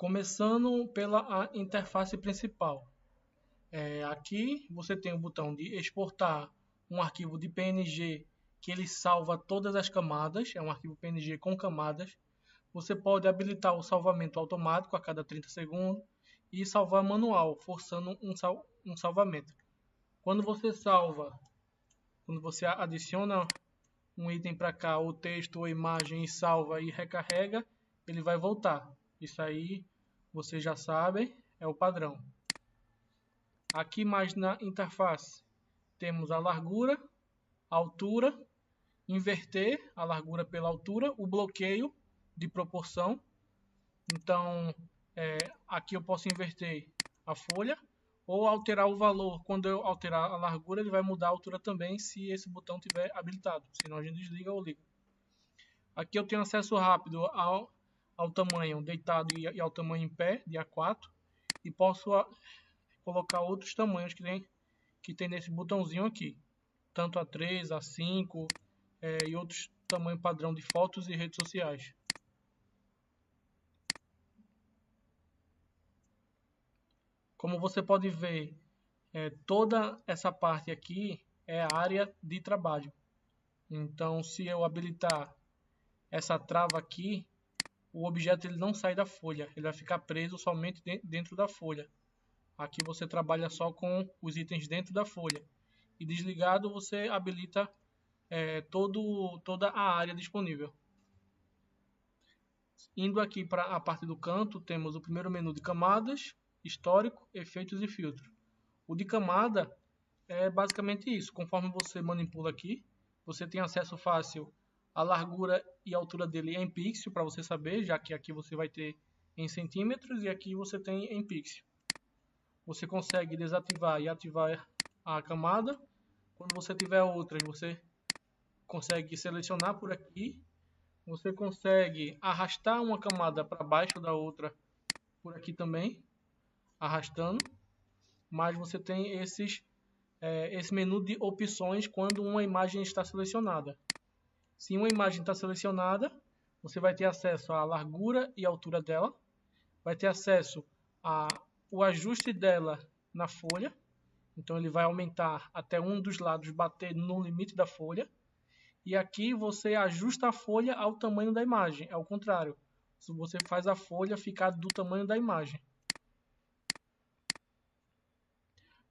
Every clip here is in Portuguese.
Começando pela interface principal. Aqui você tem o botão de exportar um arquivo de PNG que ele salva todas as camadas, é um arquivo PNG com camadas. Você pode habilitar o salvamento automático a cada 30 segundos e salvar manual, forçando um salvamento. Quando você adiciona um item para cá, o texto ou imagem, e salva e recarrega, ele vai voltar. Isso aí vocês já sabem, é o padrão. Aqui mais na interface temos a largura, a altura, inverter a largura pela altura, o bloqueio de proporção. Então, aqui eu posso inverter a folha ou alterar o valor. Quando eu alterar a largura, ele vai mudar a altura também, se esse botão estiver habilitado. Senão a gente desliga ou liga. Aqui eu tenho acesso rápido ao tamanho deitado e ao tamanho em pé, de A4. E posso colocar outros tamanhos que tem nesse botãozinho aqui. Tanto A3, A5 e outros tamanhos padrão de fotos e redes sociais. Como você pode ver, toda essa parte aqui é a área de trabalho. Então, se eu habilitar essa trava aqui, o objeto ele não sai da folha, ele vai ficar preso somente dentro da folha. Aqui você trabalha só com os itens dentro da folha. E desligado você habilita toda a área disponível. Indo aqui para a parte do canto, temos o primeiro menu de camadas, histórico, efeitos e filtros. O de camada é basicamente isso. Conforme você manipula aqui, você tem acesso fácil à largura e altura dele em pixel, para você saber, já que aqui você vai ter em centímetros e aqui você tem em pixel. Você consegue desativar e ativar a camada. Quando você tiver outras, você consegue selecionar por aqui. Você consegue arrastar uma camada para baixo da outra por aqui também, arrastando. Mas você tem esse menu de opções quando uma imagem está selecionada. Se uma imagem está selecionada, você vai ter acesso à largura e altura dela, vai ter acesso ao ajuste dela na folha, então ele vai aumentar até um dos lados bater no limite da folha, e aqui você ajusta a folha ao tamanho da imagem, é o contrário, você faz a folha ficar do tamanho da imagem.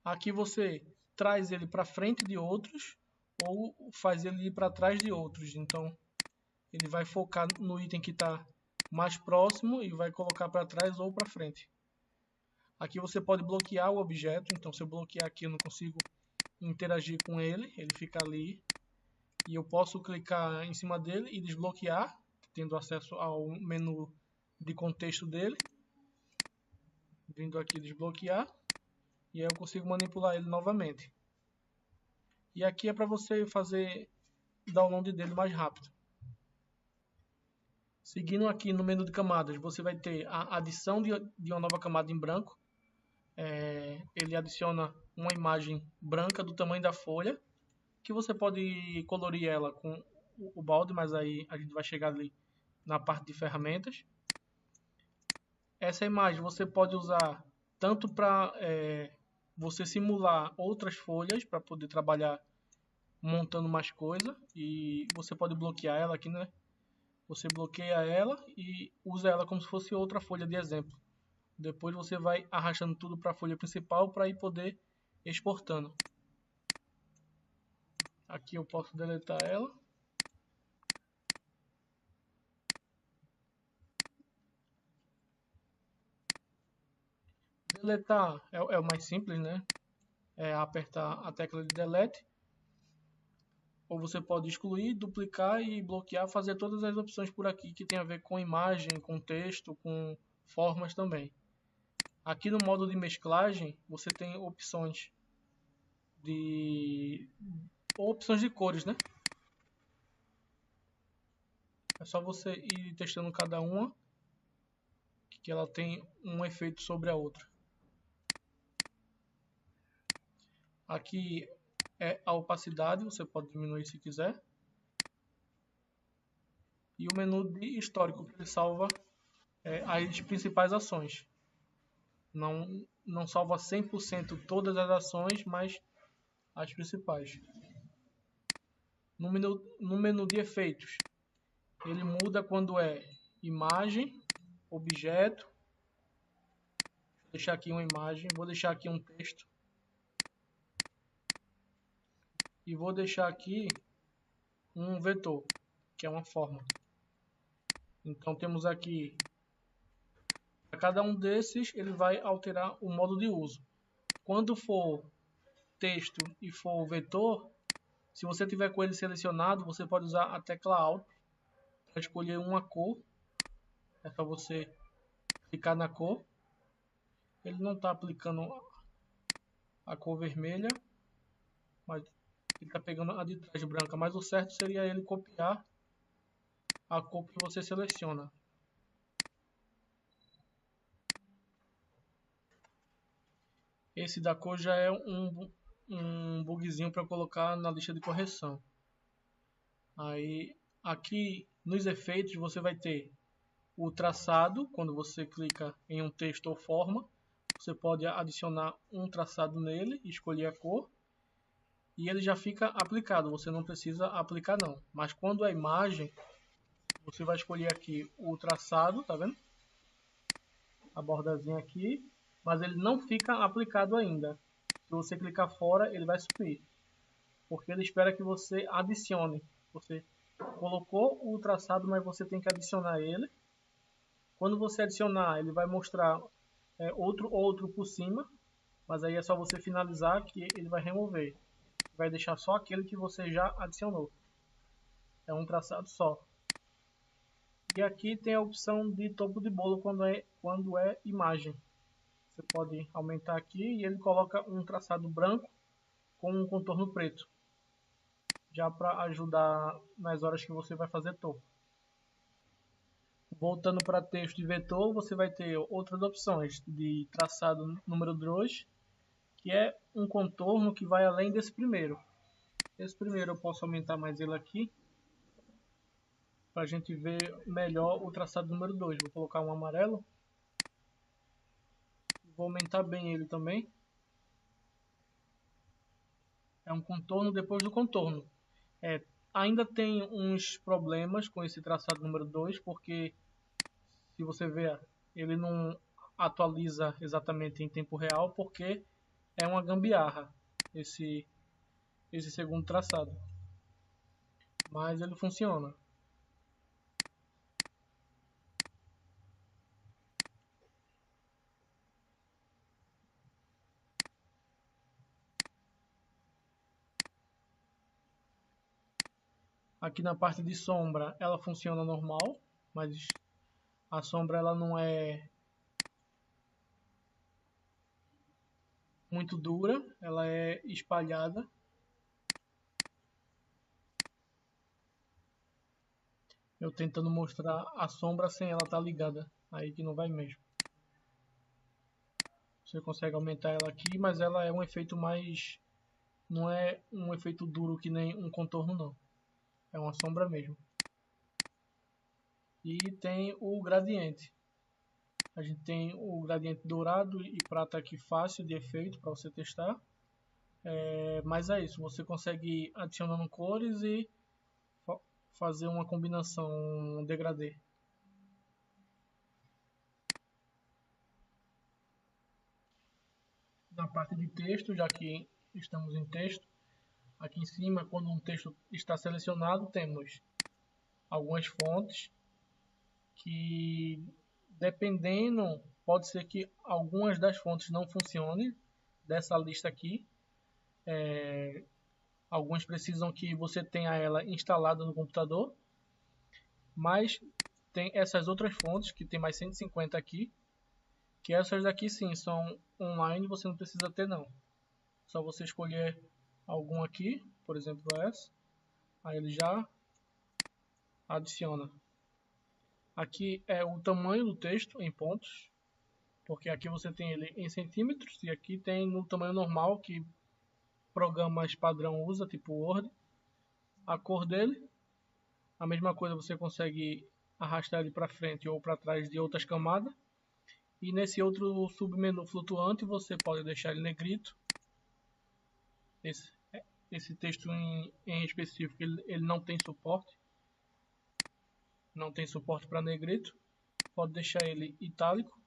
Aqui você traz ele para frente de outros ou faz ele ir para trás de outros. Então ele vai focar no item que está mais próximo e vai colocar para trás ou para frente. Aqui você pode bloquear o objeto. Então se eu bloquear aqui eu não consigo interagir com ele. Ele fica ali. E eu posso clicar em cima dele e desbloquear, tendo acesso ao menu de contexto dele. Vindo aqui desbloquear. E aí eu consigo manipular ele novamente. E aqui é para você fazer download dele mais rápido. Seguindo aqui no menu de camadas, você vai ter a adição de uma nova camada em branco. Ele adiciona uma imagem branca do tamanho da folha, que você pode colorir ela com o balde, mas aí a gente vai chegar ali na parte de ferramentas. Essa imagem você pode usar tanto para você simular outras folhas para poder trabalhar montando mais coisa, e você pode bloquear ela aqui, né? Você bloqueia ela e usa ela como se fosse outra folha de exemplo. Depois você vai arrastando tudo para a folha principal para ir poder exportando. Aqui eu posso deletar ela. Deletar é o mais simples, né? É apertar a tecla de delete. Ou você pode excluir, duplicar e bloquear, fazer todas as opções por aqui que tem a ver com imagem, com texto, com formas também. Aqui no modo de mesclagem, você tem opções de cores, né? É só você ir testando cada uma, que ela tem um efeito sobre a outra. Aqui é a opacidade, você pode diminuir se quiser. E o menu de histórico, que ele salva as principais ações. Não salva 100% todas as ações, mas as principais. No menu de efeitos, ele muda quando é imagem, objeto. Vou deixar aqui uma imagem, vou deixar aqui um texto. E vou deixar aqui um vetor, que é uma forma. Então temos aqui, para cada um desses, ele vai alterar o modo de uso. Quando for texto e for vetor, se você tiver com ele selecionado, você pode usar a tecla Alt para escolher uma cor. É só você clicar na cor. Ele não está aplicando a cor vermelha, mas ele está pegando a de trás branca. Mas o certo seria ele copiar a cor que você seleciona. Esse da cor já é um bugzinho para colocar na lista de correção. Aí aqui nos efeitos você vai ter o traçado. Quando você clica em um texto ou forma, você pode adicionar um traçado nele, escolher a cor e ele já fica aplicado. Você não precisa aplicar não. Mas quando é imagem, você vai escolher aqui o traçado, tá vendo? A bordazinha aqui, mas ele não fica aplicado ainda. Se você clicar fora, ele vai sumir, porque ele espera que você adicione. Você colocou o traçado, mas você tem que adicionar ele. Quando você adicionar, ele vai mostrar outro por cima, mas aí é só você finalizar que ele vai remover. Vai deixar só aquele que você já adicionou. É um traçado só. E aqui tem a opção de topo de bolo quando é imagem. Você pode aumentar aqui e ele coloca um traçado branco com um contorno preto, já para ajudar nas horas que você vai fazer topo. Voltando para texto e vetor, você vai ter outras opções de traçado número 2, que é um contorno que vai além desse primeiro. Esse primeiro eu posso aumentar mais ele aqui, para a gente ver melhor o traçado número 2. Vou colocar um amarelo. Vou aumentar bem ele também. É um contorno depois do contorno. Ainda tem uns problemas com esse traçado número 2, porque se você ver, ele não atualiza exatamente em tempo real, porque é uma gambiarra esse segundo traçado. Mas ele funciona. Aqui na parte de sombra ela funciona normal, mas a sombra ela não é muito dura, ela é espalhada. Eu tentando mostrar a sombra sem ela estar ligada, aí que não vai mesmo. Você consegue aumentar ela aqui, mas ela é um efeito mais... não é um efeito duro que nem um contorno não. É uma sombra mesmo. E tem o gradiente. A gente tem o gradiente dourado e prata aqui fácil de efeito para você testar. Mas é isso, você consegue ir adicionando cores e fazer uma combinação, um degradê. Na parte de texto, já que estamos em texto, aqui em cima, quando um texto está selecionado, temos algumas fontes que, dependendo, pode ser que algumas das fontes não funcionem dessa lista aqui. Algumas precisam que você tenha ela instalada no computador, mas tem essas outras fontes, que tem mais 150 aqui, que essas daqui sim são online, você não precisa ter não. Só você escolher algum aqui, por exemplo essa, aí ele já adiciona. Aqui é o tamanho do texto em pontos, porque aqui você tem ele em centímetros e aqui tem no tamanho normal que programas padrão usa, tipo Word. A cor dele, a mesma coisa você consegue arrastar ele para frente ou para trás de outras camadas. E nesse outro submenu flutuante você pode deixar ele negrito. Esse texto em específico ele não tem suporte. Não tem suporte para negrito. Pode deixar ele itálico,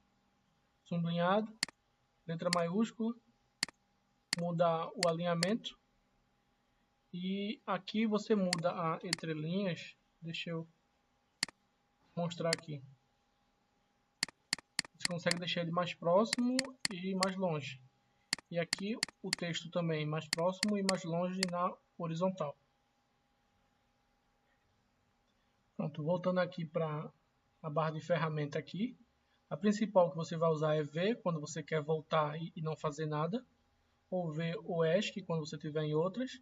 sublinhado, letra maiúscula, mudar o alinhamento. E aqui você muda a entrelinhas. Deixa eu mostrar aqui. Você consegue deixar ele mais próximo e mais longe. E aqui o texto também mais próximo e mais longe na horizontal. Pronto, voltando aqui para a barra de ferramenta aqui. A principal que você vai usar é V, quando você quer voltar e não fazer nada. Ou V ou ESC, quando você estiver em outras.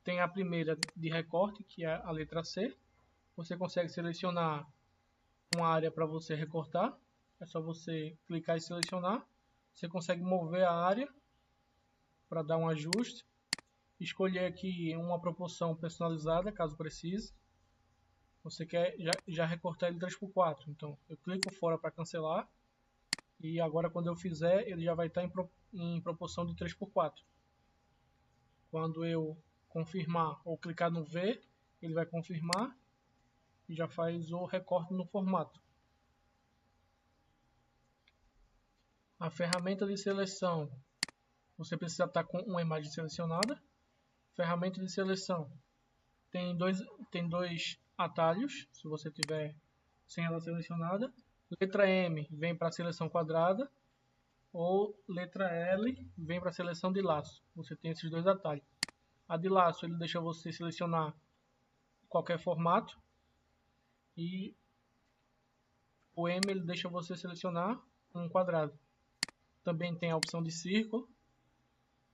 Tem a primeira de recorte, que é a letra C. Você consegue selecionar uma área para você recortar. É só você clicar e selecionar. Você consegue mover a área para dar um ajuste. Escolher aqui uma proporção personalizada, caso precise. Você quer já recortar ele 3x4. Então, eu clico fora para cancelar. E agora, quando eu fizer, ele já vai estar em proporção de 3x4. Quando eu confirmar ou clicar no V, ele vai confirmar e já faz o recorte no formato. A ferramenta de seleção, você precisa estar com uma imagem selecionada. Ferramenta de seleção tem dois atalhos, se você tiver sem ela selecionada. Letra M vem para a seleção quadrada ou letra L vem para a seleção de laço. Você tem esses dois atalhos. A de laço ele deixa você selecionar qualquer formato e o M ele deixa você selecionar um quadrado. Também tem a opção de círculo.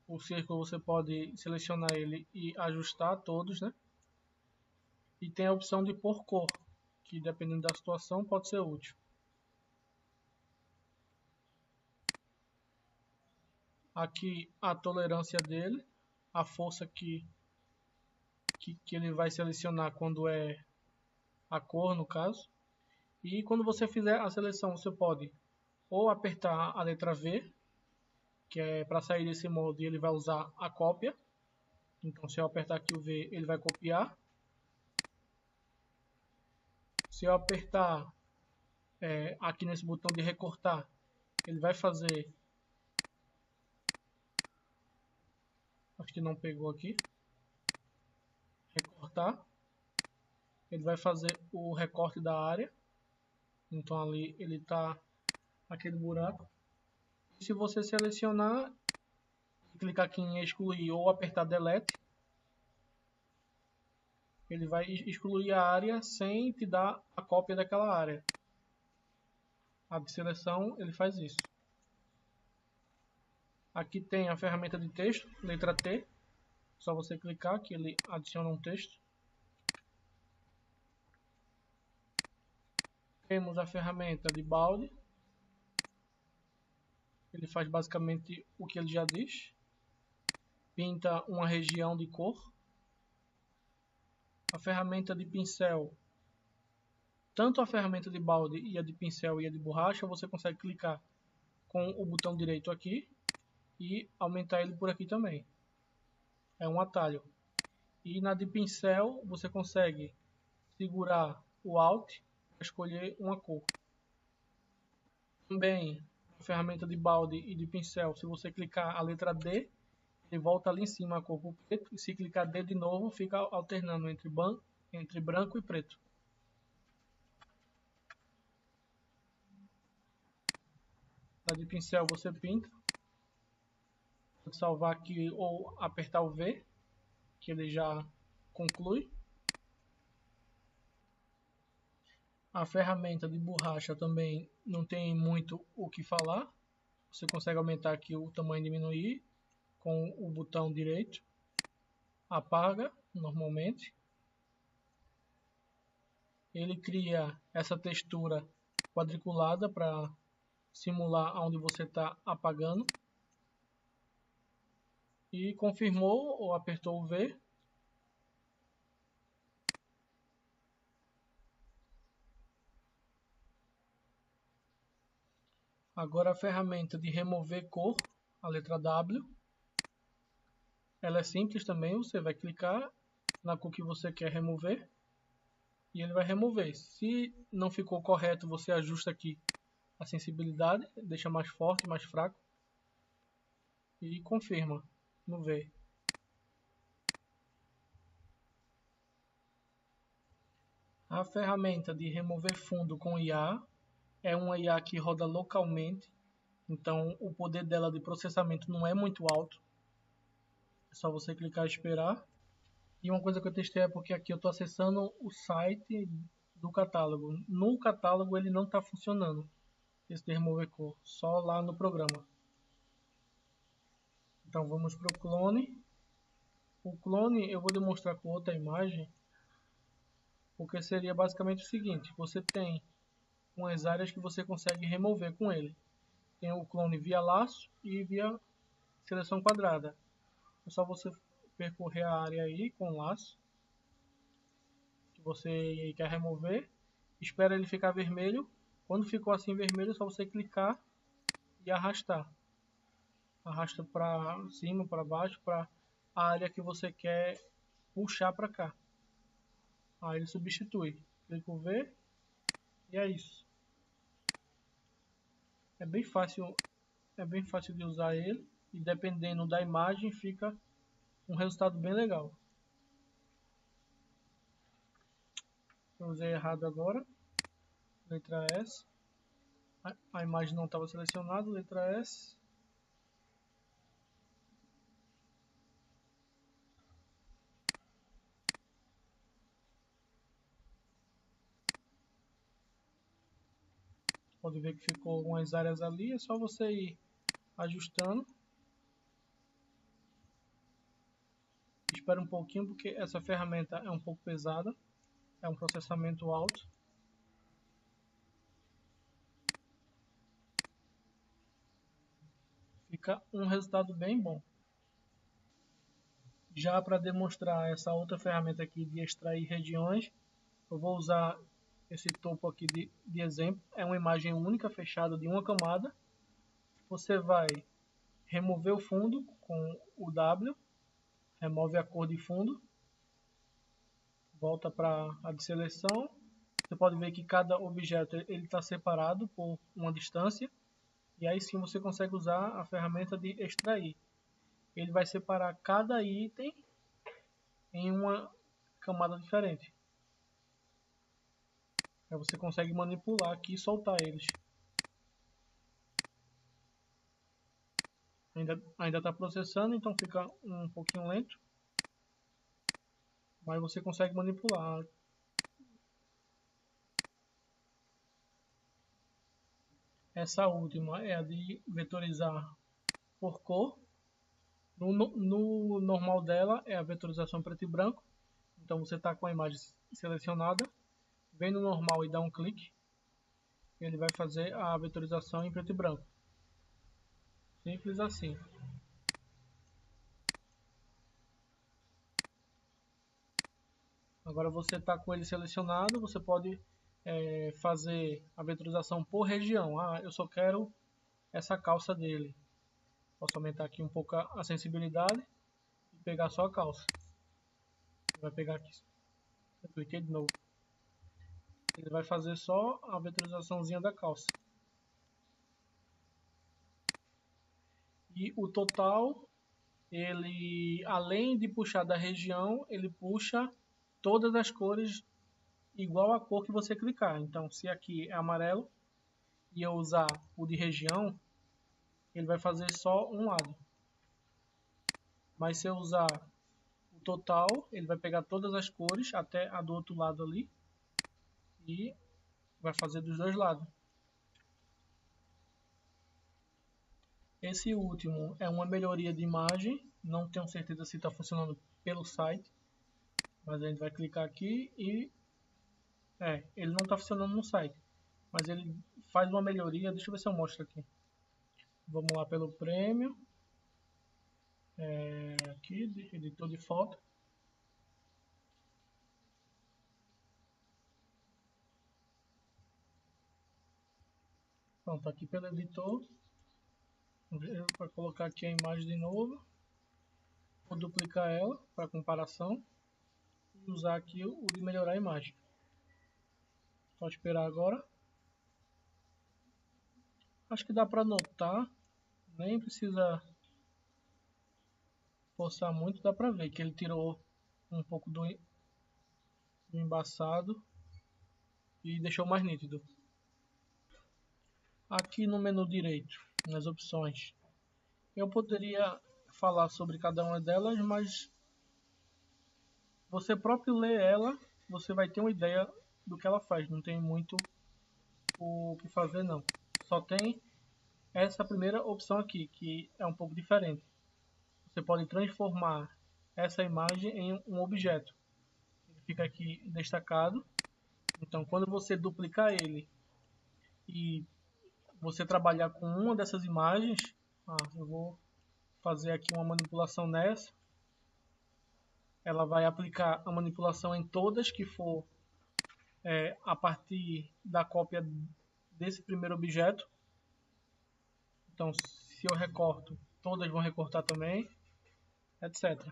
O círculo você pode selecionar ele e ajustar todos, né? E tem a opção de pôr cor, que dependendo da situação pode ser útil. Aqui a tolerância dele, a força que ele vai selecionar quando é a cor, no caso. E quando você fizer a seleção, você pode ou apertar a letra V, que é para sair desse modo, e ele vai usar a cópia. Então, se eu apertar aqui o V, ele vai copiar. Se eu apertar aqui nesse botão de recortar, ele vai fazer... Acho que não pegou aqui. Recortar. Ele vai fazer o recorte da área. Então, ali ele está aquele buraco. E se você selecionar, clicar aqui em excluir ou apertar delete, ele vai excluir a área sem te dar a cópia daquela área. A de seleção, ele faz isso. Aqui tem a ferramenta de texto, letra T. Só você clicar que ele adiciona um texto. Temos a ferramenta de balde. Ele faz basicamente o que ele já diz. Pinta uma região de cor. A ferramenta de pincel. Tanto a ferramenta de balde e a de pincel e a de borracha, você consegue clicar com o botão direito aqui e aumentar ele por aqui também. É um atalho. E na de pincel, você consegue segurar o Alt para escolher uma cor. Também, a ferramenta de balde e de pincel, se você clicar a letra D, ele volta ali em cima a cor pro preto. E se clicar D de novo, fica alternando entre branco e preto. Na de pincel você pinta. Pode salvar aqui ou apertar o V, que ele já conclui. A ferramenta de borracha também não tem muito o que falar. Você consegue aumentar aqui o tamanho e diminuir com o botão direito. Apaga normalmente. Ele cria essa textura quadriculada para simular onde você está apagando. E confirmou ou apertou o V. Agora a ferramenta de remover cor, a letra W. Ela é simples também, você vai clicar na cor que você quer remover e ele vai remover. Se não ficou correto, você ajusta aqui a sensibilidade, deixa mais forte, mais fraco e confirma no V. A ferramenta de remover fundo com IA é uma IA que roda localmente, então o poder dela de processamento não é muito alto. É só você clicar e esperar. E uma coisa que eu testei é porque aqui eu estou acessando o site do catálogo. No catálogo ele não está funcionando, esse de remover cor, só lá no programa. Então vamos para o clone. O clone eu vou demonstrar com outra imagem, porque seria basicamente o seguinte: você tem umas áreas que você consegue remover com ele. Tem o clone via laço e via seleção quadrada. É só você percorrer a área aí com o laço que você quer remover, espera ele ficar vermelho. Quando ficou assim vermelho, é só você clicar e arrastar. Arrasta para cima, para baixo, para a área que você quer puxar para cá. Aí ele substitui. Clico V e é isso. É bem fácil de usar ele e dependendo da imagem fica um resultado bem legal. Eu usei errado agora. Letra S. A imagem não estava selecionada. Letra S. Pode ver que ficou algumas áreas ali. É só você ir ajustando. Espera um pouquinho porque essa ferramenta é um pouco pesada. É um processamento alto. Fica um resultado bem bom. Já para demonstrar essa outra ferramenta aqui de extrair regiões, eu vou usar esse topo aqui de exemplo. É uma imagem única, fechada de uma camada. Você vai remover o fundo com o W, remove a cor de fundo, volta para a de seleção. Você pode ver que cada objeto ele está separado por uma distância. E aí sim você consegue usar a ferramenta de extrair. Ele vai separar cada item em uma camada diferente. Aí você consegue manipular aqui e soltar eles. Ainda está processando, então fica um pouquinho lento. Mas você consegue manipular. Essa última é a de vetorizar por cor. No normal dela é a vetorização preto e branco. Então você está com a imagem selecionada, vem no normal e dá um clique. Ele vai fazer a vetorização em preto e branco. Simples assim. Agora você está com ele selecionado, você pode fazer a vetorização por região. Eu só quero essa calça dele. Posso aumentar aqui um pouco a sensibilidade e pegar só a calça. Vai pegar aqui. Eu cliquei de novo. Ele vai fazer só a vetorizaçãozinha da calça. E o total, ele além de puxar da região, ele puxa todas as cores igual a cor que você clicar. Então, se aqui é amarelo e eu usar o de região, ele vai fazer só um lado. Mas se eu usar o total, ele vai pegar todas as cores até a do outro lado ali e vai fazer dos dois lados. Esse último é uma melhoria de imagem, não tenho certeza se está funcionando pelo site, mas a gente vai clicar aqui e ele não está funcionando no site, mas ele faz uma melhoria. Deixa eu ver se eu mostro aqui. Vamos lá pelo prêmio, aqui, editor de foto. Pronto, aqui pelo editor, para colocar aqui a imagem de novo, vou duplicar ela para comparação e usar aqui o de melhorar a imagem. Só esperar agora. Acho que dá para notar, nem precisa forçar muito, dá para ver que ele tirou um pouco do embaçado e deixou mais nítido. Aqui no menu direito, nas opções, eu poderia falar sobre cada uma delas, mas você próprio lê ela, você vai ter uma ideia do que ela faz. Não tem muito o que fazer não. Só tem essa primeira opção aqui, que é um pouco diferente. Você pode transformar essa imagem em um objeto. Ele fica aqui destacado. Então, quando você duplicar ele e você trabalhar com uma dessas imagens, eu vou fazer aqui uma manipulação nessa. Ela vai aplicar a manipulação em todas que for a partir da cópia desse primeiro objeto. Então, se eu recorto, todas vão recortar também, etc.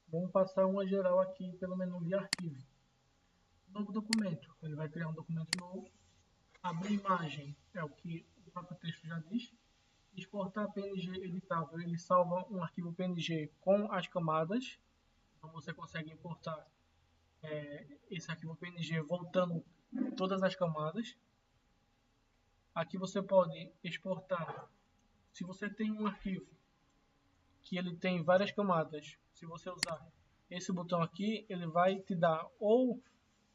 Vamos passar uma geral aqui pelo menu de arquivo. Novo documento, ele vai criar um documento novo. Abrir imagem é o que o próprio texto já diz. Exportar PNG editável, ele salva um arquivo PNG com as camadas. Então você consegue importar esse arquivo PNG voltando todas as camadas. Aqui você pode exportar, se você tem um arquivo que ele tem várias camadas, se você usar esse botão aqui, ele vai te dar ou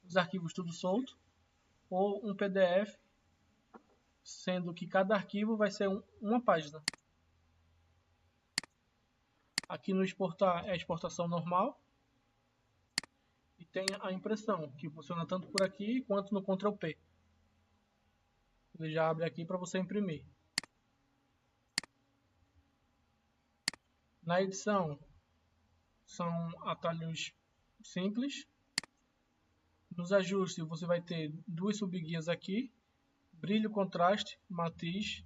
os arquivos tudo solto, ou um PDF, sendo que cada arquivo vai ser uma página. Aqui no exportar é a exportação normal. E tem a impressão, que funciona tanto por aqui quanto no Ctrl P. Ele já abre aqui para você imprimir. Na edição, são atalhos simples. Nos ajustes, você vai ter duas subguias aqui. Brilho, contraste, matiz.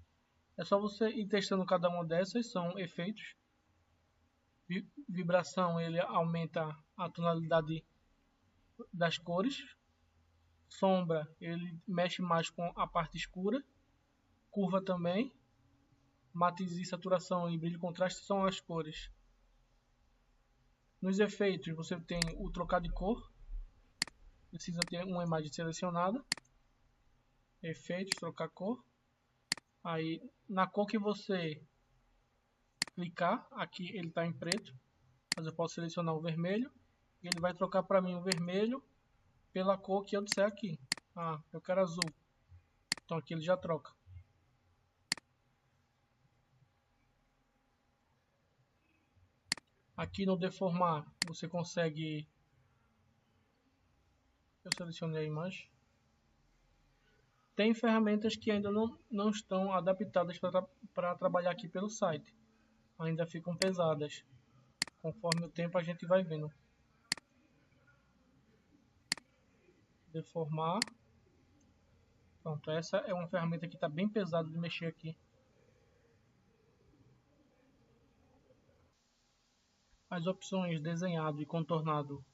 É só você ir testando cada uma dessas, são efeitos. Vibração, ele aumenta a tonalidade das cores. Sombra, ele mexe mais com a parte escura. Curva também. Matiz e saturação e brilho e contraste são as cores. Nos efeitos, você tem o trocar de cor. Precisa ter uma imagem selecionada. Efeitos, trocar cor. Aí, na cor que você clicar, aqui ele está em preto, mas eu posso selecionar o vermelho. E ele vai trocar para mim o vermelho pela cor que eu disser aqui. Eu quero azul. Então aqui ele já troca. Aqui no deformar, você consegue... Eu selecionei a imagem. Tem ferramentas que ainda não estão adaptadas para trabalhar aqui pelo site. Ainda ficam pesadas. Conforme o tempo a gente vai vendo. Deformar. Pronto, essa é uma ferramenta que está bem pesada de mexer aqui. As opções desenhado e contornado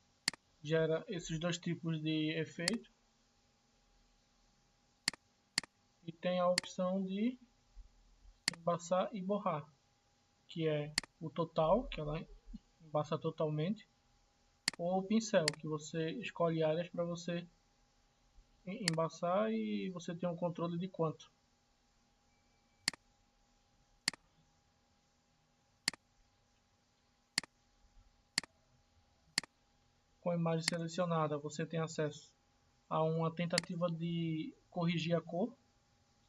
gera esses dois tipos de efeito. E tem a opção de embaçar e borrar, que é o total, que ela embaça totalmente, ou o pincel, que você escolhe áreas para você embaçar e você tem um controle de quanto. Com a imagem selecionada, você tem acesso a uma tentativa de corrigir a cor.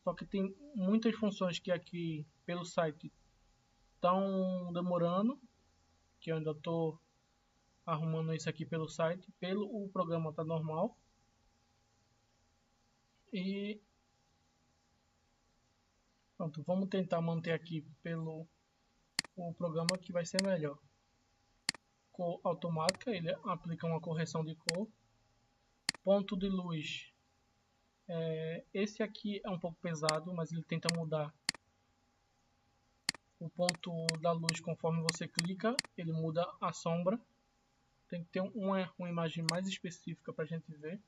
Só que tem muitas funções que aqui pelo site estão demorando, que eu ainda estou arrumando isso aqui pelo site. O programa está normal. E pronto, vamos tentar manter aqui pelo o programa que vai ser melhor. Cor automática, ele aplica uma correção de cor. Ponto de luz Esse aqui é um pouco pesado, mas ele tenta mudar o ponto da luz conforme você clica, ele muda a sombra. Tem que ter uma imagem mais específica para a gente ver.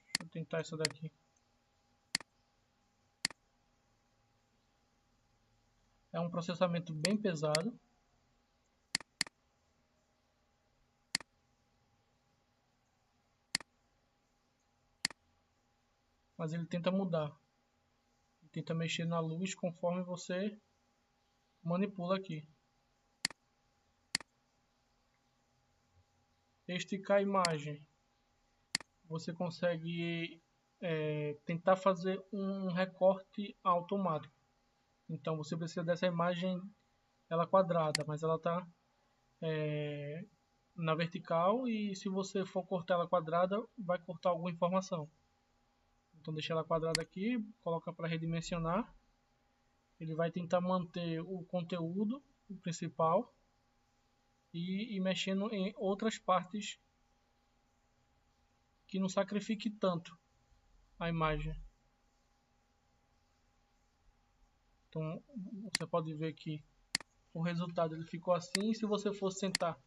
Deixa eu tentar essa daqui. É um processamento bem pesado. Mas ele tenta mudar. Ele tenta mexer na luz conforme você manipula aqui. Esticar a imagem. Você consegue tentar fazer um recorte automático. Então você precisa dessa imagem ela quadrada, mas ela está na vertical, e se você for cortar ela quadrada, vai cortar alguma informação. Então deixa ela quadrada aqui, coloca para redimensionar. Ele vai tentar manter o conteúdo o principal e ir mexendo em outras partes que não sacrifique tanto a imagem. Então você pode ver que o resultado ele ficou assim. Se você fosse tentar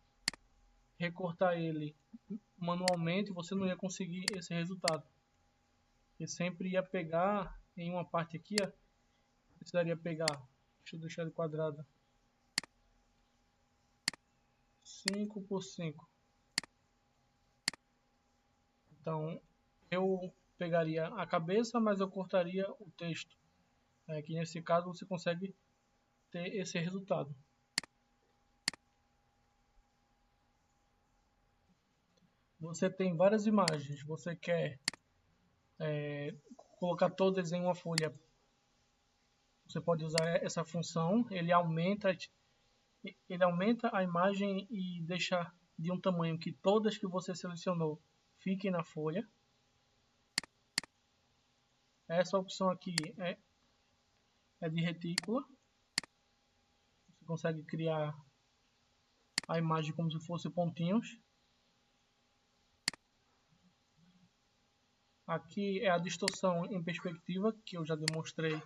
recortar ele manualmente, você não ia conseguir esse resultado. Ele sempre ia pegar em uma parte aqui, ó, precisaria pegar, deixa eu deixar ele quadrado, 5 por 5. Então eu pegaria a cabeça, mas eu cortaria o texto. Que nesse caso você consegue ter esse resultado. Você tem várias imagens, você quer colocar todas em uma folha. Você pode usar essa função, ele aumenta a imagem e deixa de um tamanho que todas que você selecionou fiquem na folha. Essa opção aqui é de retícula. Você consegue criar a imagem como se fosse pontinhos. Aqui é a distorção em perspectiva, que eu já demonstrei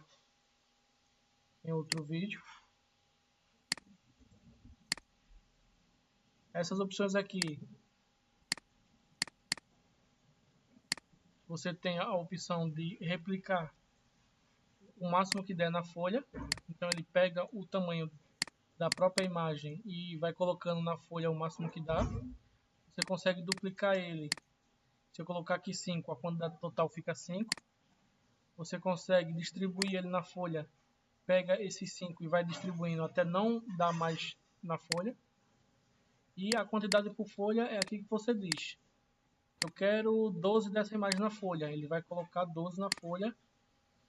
em outro vídeo. Essas opções aqui, você tem a opção de replicar o máximo que der na folha. Então ele pega o tamanho da própria imagem e vai colocando na folha o máximo que dá. Você consegue duplicar ele. Se eu colocar aqui 5, a quantidade total fica 5. Você consegue distribuir ele na folha. Pega esses 5 e vai distribuindo até não dar mais na folha. E a quantidade por folha é aqui que você diz. Eu quero 12 dessa imagem na folha. Ele vai colocar 12 na folha,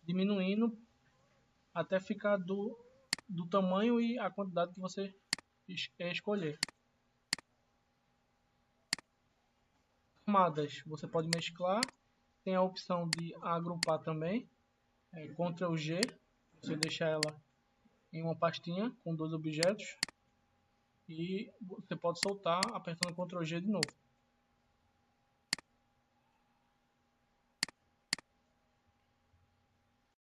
diminuindo até ficar do tamanho e a quantidade que você escolher. Camadas, você pode mesclar. Tem a opção de agrupar também. Ctrl G, você deixa ela em uma pastinha com 2 objetos. E você pode soltar apertando Ctrl G de novo.